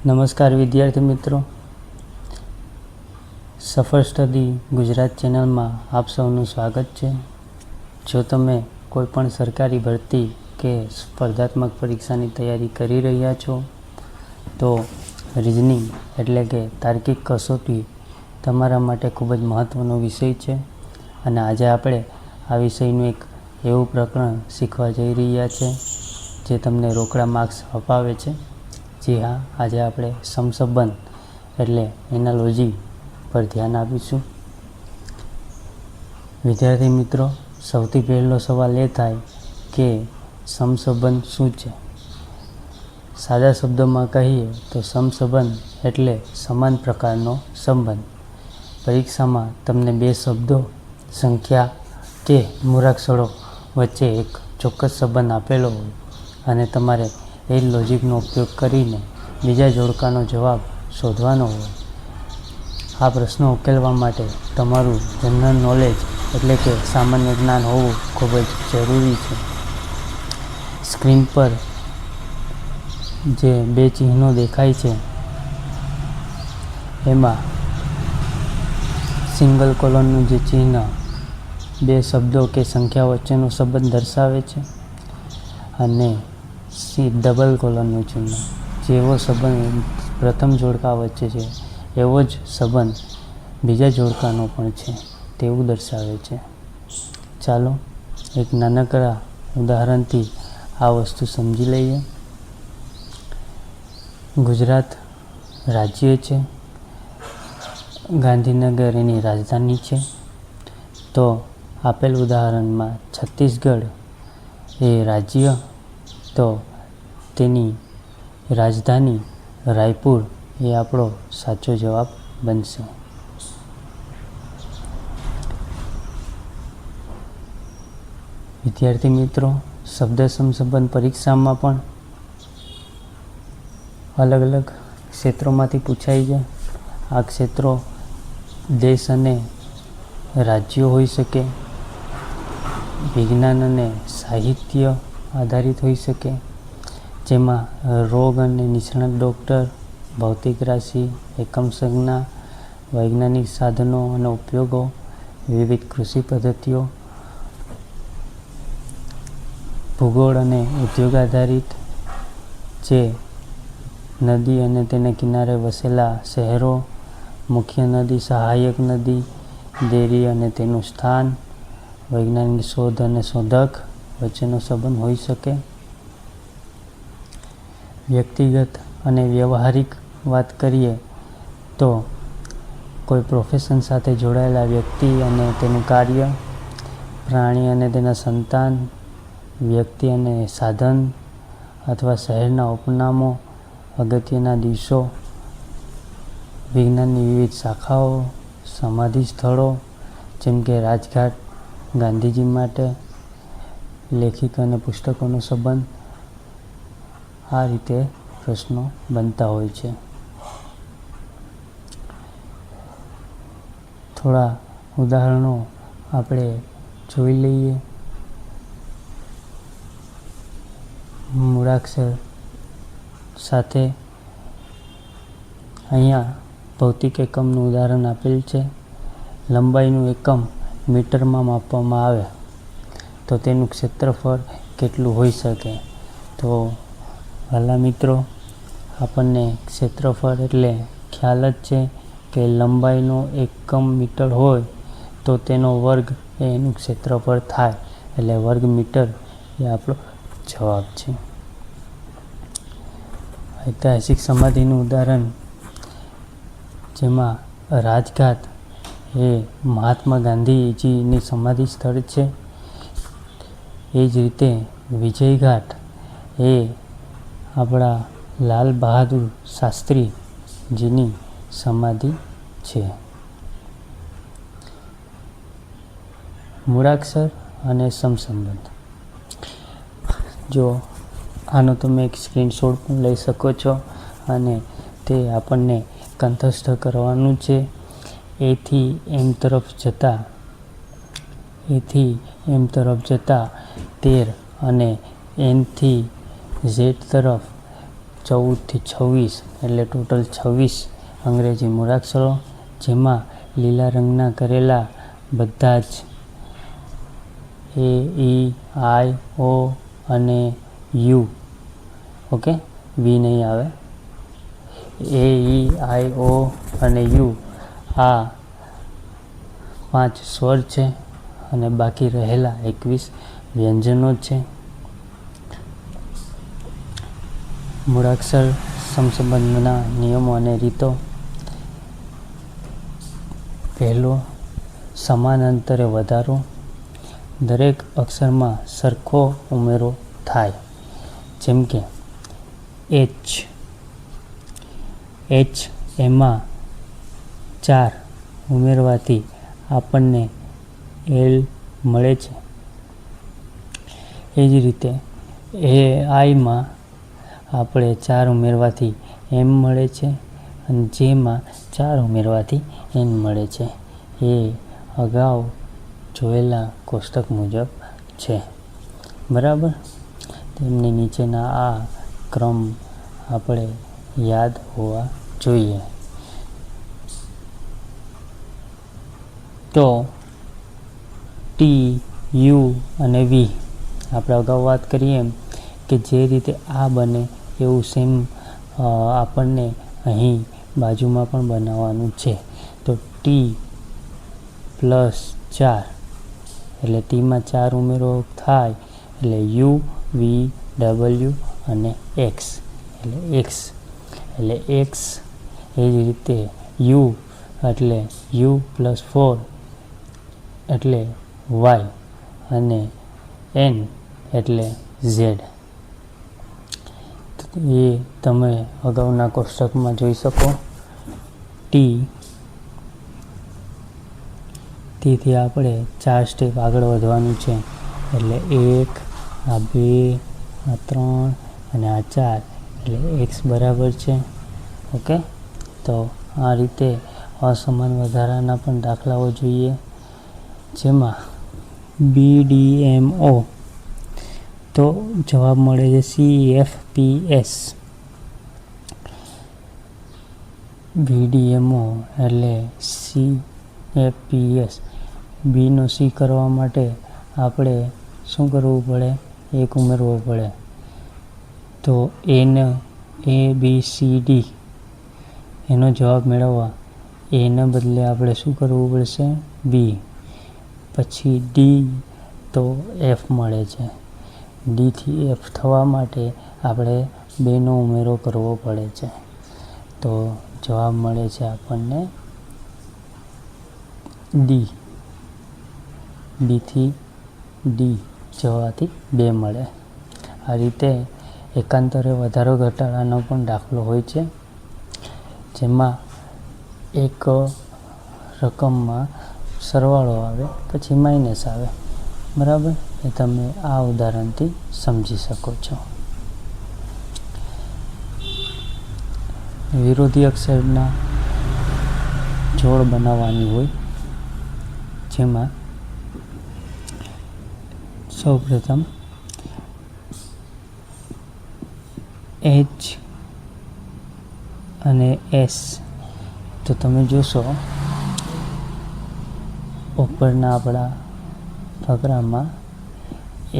નમસ્કાર વિદ્યાર્થી મિત્રો, સફળ સ્ટડી ગુજરાત ચેનલમાં આપ સૌનું સ્વાગત છે. જો તમે કોઈપણ સરકારી ભરતી કે સ્પર્ધાત્મક પરીક્ષાની તૈયારી કરી રહ્યા છો તો રિઝનિંગ એટલે કે તાર્કિક કસોટી તમારા માટે ખૂબ જ મહત્ત્વનો વિષય છે. અને આજે આપણે આ વિષયનું એક એવું પ્રકરણ શીખવા જઈ રહ્યા છે જે તમને રોકડા માર્ક્સ અપાવે છે. જી હા, આજે આપણે સમસંબંધ એટલે એનાલોજી પર ધ્યાન આપીશું. વિદ્યાર્થી મિત્રો, સૌથી પહેલો સવાલ એ થાય કે સમસંબંધ શું છે? સાદા શબ્દોમાં કહીએ તો સમસંબંધ એટલે સમાન પ્રકારનો સંબંધ. પરીક્ષામાં તમને બે શબ્દો, સંખ્યા કે મૂળાક્ષરો વચ્ચે એક ચોક્કસ સંબંધ આપેલો હોય અને તમારે એ લોજિકનો ઉપયોગ કરીને બીજા જોડકાનો જવાબ શોધવાનો હોય. આ પ્રશ્નો ઉકેલવા માટે તમારું જનરલ નોલેજ એટલે કે સામાન્ય જ્ઞાન હોવું ખૂબ જ જરૂરી છે. સ્ક્રીન પર જે બે ચિહ્નો દેખાય છે એમાં સિંગલ કોલનનું જે ચિહ્ન બે શબ્દો કે સંખ્યા વચ્ચેનો સંબંધ દર્શાવે છે અને ડબલ કોલનનું ચિહ્ન જેવો સંબંધ પ્રથમ જોડકા વચ્ચે છે એવો જ સંબંધ બીજા જોડકાનો પણ છે તેવું દર્શાવે છે. ચાલો એક નાનકડા ઉદાહરણથી આ વસ્તુ સમજી લઈએ. ગુજરાત રાજ્ય છે, ગાંધીનગર એની રાજધાની છે. તો આપેલ ઉદાહરણમાં છત્તીસગઢ એ રાજ્ય, તો તેની રાજધાની રાયપુર એ આપણો સાચો જવાબ બનશે. વિદ્યાર્થી મિત્રો, શબ્દ સમસંબંધ પરીક્ષામાં પણ અલગ અલગ ક્ષેત્રોમાંથી પૂછાય છે. આ ક્ષેત્રો દેશ અને રાજ્યો હોઈ શકે, વિજ્ઞાન અને સાહિત્ય આધારિત હોઈ શકે, જેમાં રોગ અને નિષ્ણાત ડૉક્ટર, ભૌતિક રાશિ, એકમ સંજ્ઞા, વૈજ્ઞાનિક સાધનો અને ઉપયોગો, વિવિધ કૃષિ પદ્ધતિઓ, ભૂગોળ અને ઉદ્યોગ આધારિત, જે નદી અને તેના કિનારે વસેલા શહેરો, મુખ્ય નદી, સહાયક નદી, દેરી અને તેનું સ્થાન, વૈજ્ઞાનિક શોધ અને શોધક વચ્ચેનો સંબંધ હોઈ શકે. વ્યક્તિગત અને વ્યવહારિક વાત કરીએ તો કોઈ પ્રોફેશન સાથે જોડાયેલા વ્યક્તિ અને તેનું કાર્ય, પ્રાણી અને તેના સંતાન, વ્યક્તિ અને સાધન અથવા શહેરના ઉપનામો, અગત્યના દિવસો, વિજ્ઞાનની વિવિધ શાખાઓ, સમાધિ સ્થળો જેમ કે રાજઘાટ ગાંધીજી માટે, લેખિક અને પુસ્તકોનો સંબંધ. આ રીતે પ્રશ્નો બનતા હોય છે. થોડા ઉદાહરણો આપણે જોઈ લઈએ. મૂળાક્ષર સાથે અહીંયા ભૌતિક એકમનું ઉદાહરણ આપેલ છે. લંબાઈનું એકમ મીટરમાં માપવામાં આવે તો તેનું ક્ષેત્રફળ કેટલું હોઈ શકે? તો વહાલા મિત્રો, આપણને ક્ષેત્રફળ એટલે ખ્યાલ જ છે કે લંબાઈનો એકમ મીટર હોય તો તેનો વર્ગ એ એનું ક્ષેત્રફળ થાય, એટલે વર્ગ મીટર એ આપણો જવાબ છે. ઐતિહાસિક સમાધિનું ઉદાહરણ, જેમાં રાજઘાટ એ મહાત્મા ગાંધીજીની સમાધિ સ્થળ છે. એ જ રીતે વિજયઘાટ એ આપણા લાલ બહાદુર શાસ્ત્રીજીની સમાધિ છે. મૂળાક્ષર અને સમસંબંધ. જો આનો તમે એક સ્ક્રીનશોટ પણ લઈ શકો છો અને તે આપણને કંઠસ્થ કરવાનું છે. એથી એમ તરફ જતા 13 અને એનથી ઝેડ તરફ 14થી 26 એટલે ટોટલ 26 અંગ્રેજી મૂળાક્ષરો, જેમાં લીલા રંગના કરેલા બધા જ એ, ઈ, આઈ, ઓ અને યુ. ઓકે, વી નહીં આવે. એ, ઈ, આઈ, ઓ અને યુ આ 5 સ્વર છે અને બાકી રહેલા 21 વ્યંજનો છે. મૂળાક્ષર સમસંબંધના નિયમો અને રીતો. પહેલો, સમાન અંતરે વધારો. દરેક અક્ષરમાં સરખો ઉમેરો થાય. જેમ કે એચ એમાં 4 ઉમેરવાથી આપણને એલ મળે છે. એ જ રીતે આઈમાં આપણે 4 ઉમેરવાથી એમ મળે છે અને જેમાં 4 ઉમેરવાથી એન મળે છે. એ અગાઉ જોયેલા કોષ્ટક મુજબ છે. બરાબર. તેમની નીચેના આ ક્રમ આપણે યાદ હોવા જોઈએ. તો ટી, યુ અને વી આપણે અગાઉ વાત કરીએ એમ કે જે રીતે આ બને એવું સેમ આપણને અહીં બાજુમાં પણ બનાવવાનું છે. તો ટી પ્લસ 4 એટલે ટીમાં 4 ઉમેરો થાય એટલે યુ, વી, ડબલ્યુ અને એક્સ એટલે એક્સ. એ જ રીતે યુ એટલે યુ પ્લસ 4 એટલે વાય અને એન એટલે ઝેડ. એ તમે અગાઉના કોષ્ટકમાં જોઈ શકો. ટીથી આપણે 4 સ્ટેપ આગળ વધવાનું છે. એટલે 1, આ 2, આ 3 અને આ 4 એટલે એક્સ બરાબર છે. ઓકે, તો આ રીતે અસમાન વધારાના પણ દાખલાઓ જોઈએ. જેમાં BDMO તો જવાબ મળે છે CFPS. BDMO એટલે CFPS. બીનો સી કરવા માટે આપણે શું કરવું પડે? 1 ઉમેરવો પડે. તો એનો ABCD એનો જવાબ મેળવવા એના બદલે આપણે શું કરવું પડશે? બી. પછી ડી તો એફ મળે છે. ડીથી એફ થવા માટે આપણે 2નો ઉમેરો કરવો પડે છે. તો જવાબ મળે છે આપણને ડી. બીથી ડી જવાથી 2 મળે. આ રીતે એકાંતરે વધારો ઘટાડાનો પણ દાખલો હોય છે, જેમાં એક રકમમાં સરવાળો આવે પછી માઇનસ આવે. બરાબર, એ તમે આ ઉદાહરણથી સમજી શકો છો. વિરોધી અક્ષરના જોડ બનાવવાની હોય, જેમાં સૌપ્રથમ એચ અને એસ. તો તમે જોશો ઉપરના આપણા ફકરામાં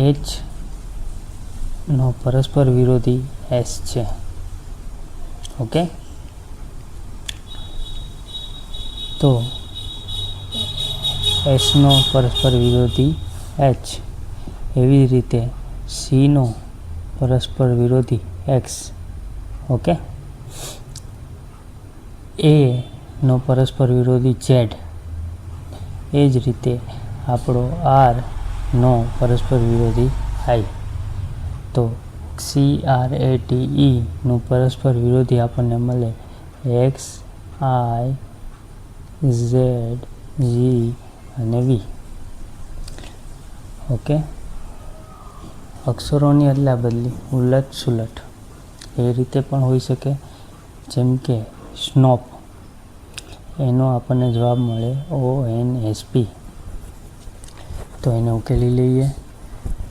એચનો પરસ્પર વિરોધી એસ છે. ઓકે, તો એસનો પરસ્પર વિરોધી એચ. એવી રીતે સીનો પરસ્પર વિરોધી એક્સ. ઓકે, એનો પરસ્પર વિરોધી ઝેડ. એ જ રીતે આપણો આરનો પરસ્પર વિરોધી આઈ. તો CRATEનું પરસ્પર વિરોધી આપણને મળે એક્સ, આઈ, ઝેડ, જી અને વી. ઓકે, અક્ષરોની અદલા બદલી, ઉલટ સુલટ એ રીતે પણ હોઈ શકે. જેમ કે સ્નોપ, એનો આપણને જવાબ મળે ONSP. તો એને ઉકેલી લઈએ.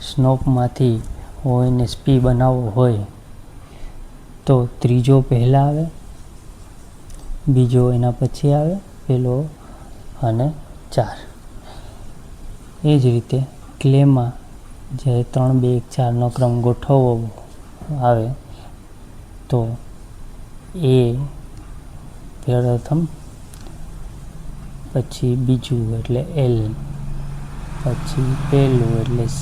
સ્નોપમાંથી ONSP બનાવવો હોય તો ત્રીજો પહેલાં આવે, બીજો એના પછી આવે, પહેલો અને 4. એ જ રીતે ક્લેમાં જ્યારે 3, 2, 1, 4નો ક્રમ ગોઠવવો આવે તો એ પ્રથમ, પછી બીજું એટલે L, પછી પહેલું એટલે C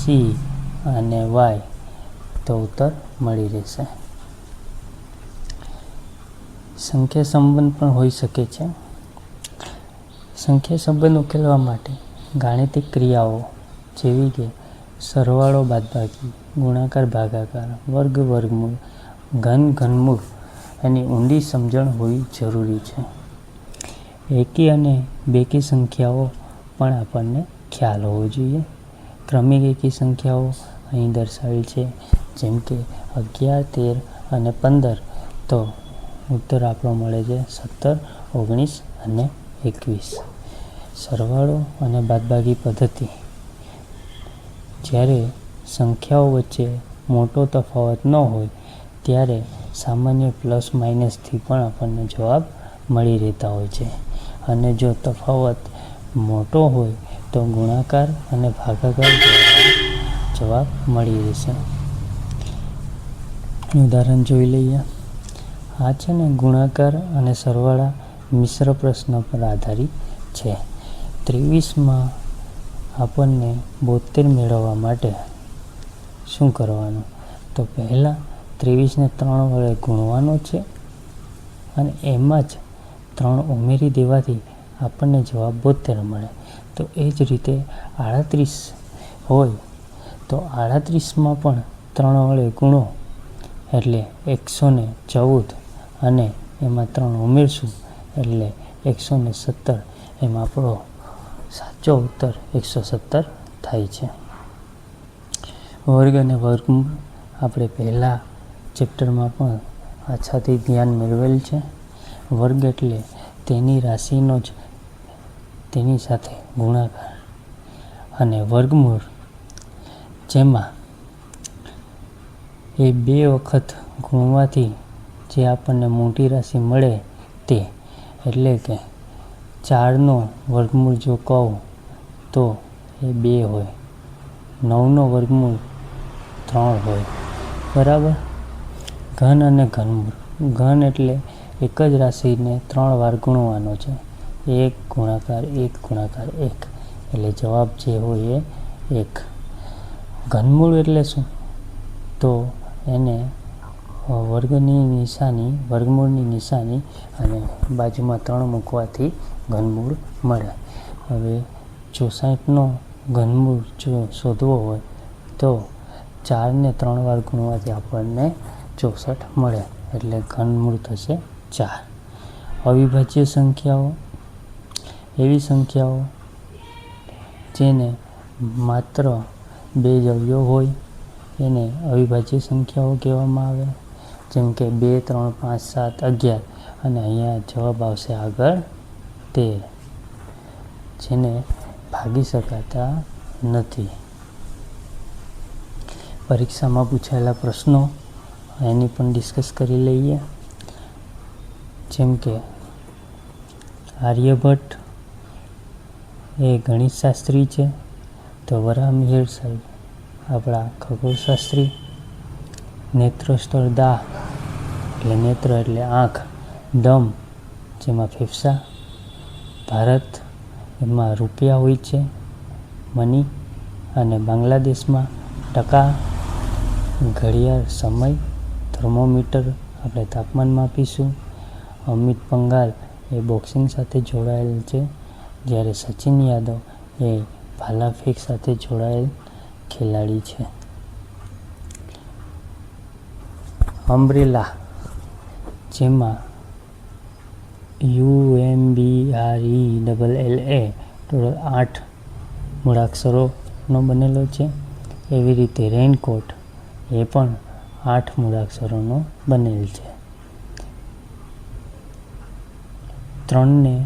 અને Y, તો ઉત્તર મળી રહેશે. સંખ્યા સંબંધ પણ હોઈ શકે છે. સંખ્યા સંબંધ ઉકેલવા માટે ગાણિતિક ક્રિયાઓ જેવી કે સરવાળો બાદબાકી, ગુણાકાર ભાગાકાર, વર્ગ વર્ગમૂળ, ઘન ઘનમૂળ એની ઊંડી સમજણ હોવી જરૂરી છે. એકી અને બેકી સંખ્યાઓ પણ આપણને ખ્યાલ હોવો જોઈએ. ક્રમિક એકી સંખ્યાઓ અહીં દર્શાવેલ છે, જેમ કે 11, 13 અને 15. તો ઉત્તર આપણો મળે છે 17, 19 અને 21. સરવાળો અને બાદબાકી પદ્ધતિ. જ્યારે સંખ્યાઓ વચ્ચે મોટો તફાવત ન હોય ત્યારે સામાન્ય પ્લસ માઇનસથી પણ આપણને જવાબ મળી રહેતા હોય છે, અને જો તફાવત મોટો હોય તો ગુણાકાર અને ભાગાકાર દ્વારા જવાબ મળી રહેશે. ઉદાહરણ જોઈ લઈએ. આ છે ને ગુણાકાર અને સરવાળા મિશ્ર પ્રશ્ન પર આધારિત છે. 23માં આપણને 72 મેળવવા માટે શું કરવાનું? તો પહેલાં 23ને 3 વડે ગુણવાનો છે અને એમાં જ 3 ઉમેરી દેવાથી આપણને જવાબ 72 મળે. તો એ જ રીતે 38 હોય તો 38માં પણ 3 વડે ગુણો એટલે 114, અને એમાં 3 ઉમેરશું એટલે 117. એમાં આપણો સાચો ઉત્તર 117 થાય છે. વર્ગ અને વર્ગમૂળ આપણે પહેલાં ચેપ્ટરમાં પણ આછાથી ધ્યાન મેળવેલ છે. વર્ગ એટલે તેની રાશિનો જ તેની સાથે ગુણાકાર, અને વર્ગમૂળ જેમાં એ 2 વખત ગુણવાથી જે આપણને મોટી રાશિ મળે તે. એટલે કે 4નો વર્ગમૂળ જો કહું તો એ 2 હોય, 9નો વર્ગમૂળ 3 હોય, બરાબર. ઘન અને ઘનમૂળ. ઘન એટલે એક જ રાશિને 3 વાર ગુણવાનો છે. 1 ગુણાકાર 1 ગુણાકાર 1, એટલે જવાબ જે હોય એ 1. ઘનમૂળ એટલે શું? તો એને વર્ગમૂળની નિશાની અને બાજુમાં 3 મૂકવાથી ઘનમૂળ મળે. હવે 64નો ઘનમૂળ જો શોધવો હોય તો 4ને 3 વાર ગુણવાથી આપણને 64 મળે, એટલે ઘનમૂળ થશે 4. અવિભાજ્ય સંખ્યાઓ એવી સંખ્યાઓ જેને માત્ર 2 જ અવયવ હોય એને અવિભાજ્ય સંખ્યાઓ કહેવામાં આવે. જેમ કે 2, 3, 5, 7, 11, અને અહીંયા જવાબ આવશે આગળ 13, જેને ભાગી શકાતા નથી. પરીક્ષામાં પૂછાયેલા પ્રશ્નો એની પણ ડિસ્કસ કરી લઈએ. જેમ કે આર્યભટ્ટ એ ગણિતશાસ્ત્રી છે, તો વરાહમિહિર સાહેબ આપણા ખગોળશાસ્ત્રી. નેત્રસ્તર દાહ એટલે નેત્ર એટલે આંખ, દમ જેમાં ફેફસા, ભારત એમાં રૂપિયા હોય છે, મની, અને બાંગ્લાદેશમાં ટકા, ઘડિયાળ સમય, થર્મોમીટર આપણે તાપમાન માપીશું. અમિત પંઘાલ એ બોક્સિંગ સાથે જોડાયેલ છે, જ્યારે સચિન યાદવ એ ભાલા ફેંક સાથે જોડાયેલ ખેલાડી છે. અમ્બ્રેલા જેમાં UMBRELLA ટોટલ 8 મૂળાક્ષરોનો બનેલો છે. એવી રીતે રેઇનકોટ એ પણ 8 મૂળાક્ષરોનો બનેલ છે. 3ને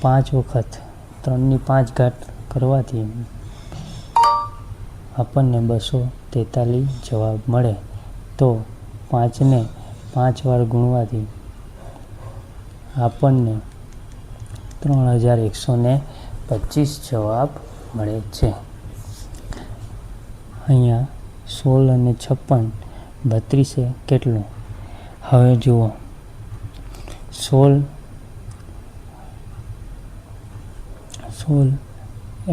5 વખત 3ની 5 ઘાત કરવાથી આપણને 243 જવાબ મળે. તો 5ને 5 વાર ગુણવાથી આપણને 3125 જવાબ મળે છે. અહીંયા 16 અને 56 32 કેટલું? હવે જુઓ, 16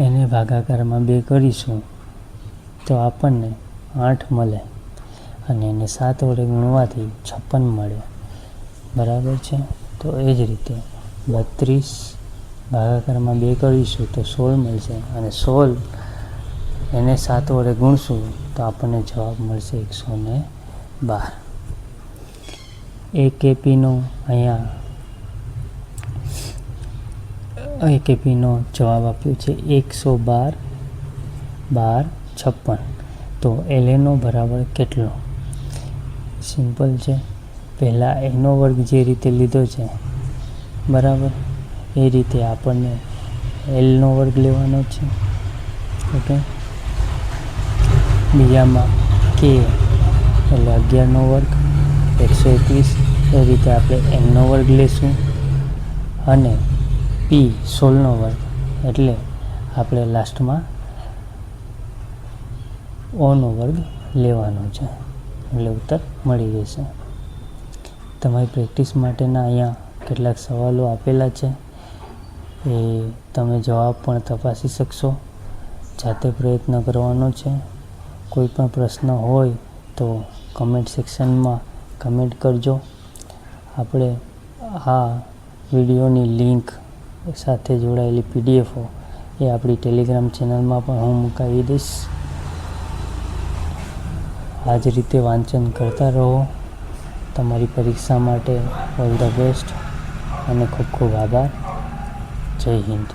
એને ભાગાકારમાં 2 કરીશું તો આપણને 8 મળે અને એને 7 વડે ગુણવાથી 56 મળે. બરાબર છે. તો એ જ રીતે 32 ભાગાકારમાં 2 કરીશું તો 16 મળશે અને 16 એને 7 વડે ગુણશું તો આપણને જવાબ મળશે 112. AKPનો અહીંયા AKPનો જવાબ આપ્યો છે 112, 12, 56. તો LAનો બરાબર કેટલો? સિમ્પલ છે. પહેલાં એનો વર્ગ જે રીતે લીધો છે બરાબર, એ રીતે આપણને Lનો વર્ગ લેવાનો છે. ઓકે. બીજામાં K એટલે 11નો વર્ગ 121, એ રીતે આપણે Nનો વર્ગ લેશું અને P 16નો વર્ગ એટલે આપણે લાસ્ટમાં Oનો વર્ગ લેવાનો છે એટલે ઉત્તર મળી જશે. તમારી પ્રેક્ટિસ માટેના અહીંયા કેટલાક સવાલો આપેલા છે, એ તમે જવાબ પણ તપાસી શકશો. જાતે પ્રયત્ન કરવાનો છે. કોઈ પણ પ્રશ્ન હોય તો કમેન્ટ સેક્શનમાં કમેન્ટ કરજો. આપણે આ વિડીયોની લિંક સાથે જોડાયેલી PDF એ આપણી ટેલિગ્રામ ચેનલમાં પણ હું મુકાવી દઈશ. આ જ રીતે વાંચન કરતા રહો. તમારી પરીક્ષા માટે ઓલ ધ બેસ્ટ અને ખૂબ ખૂબ આભાર. જય હિન્દ.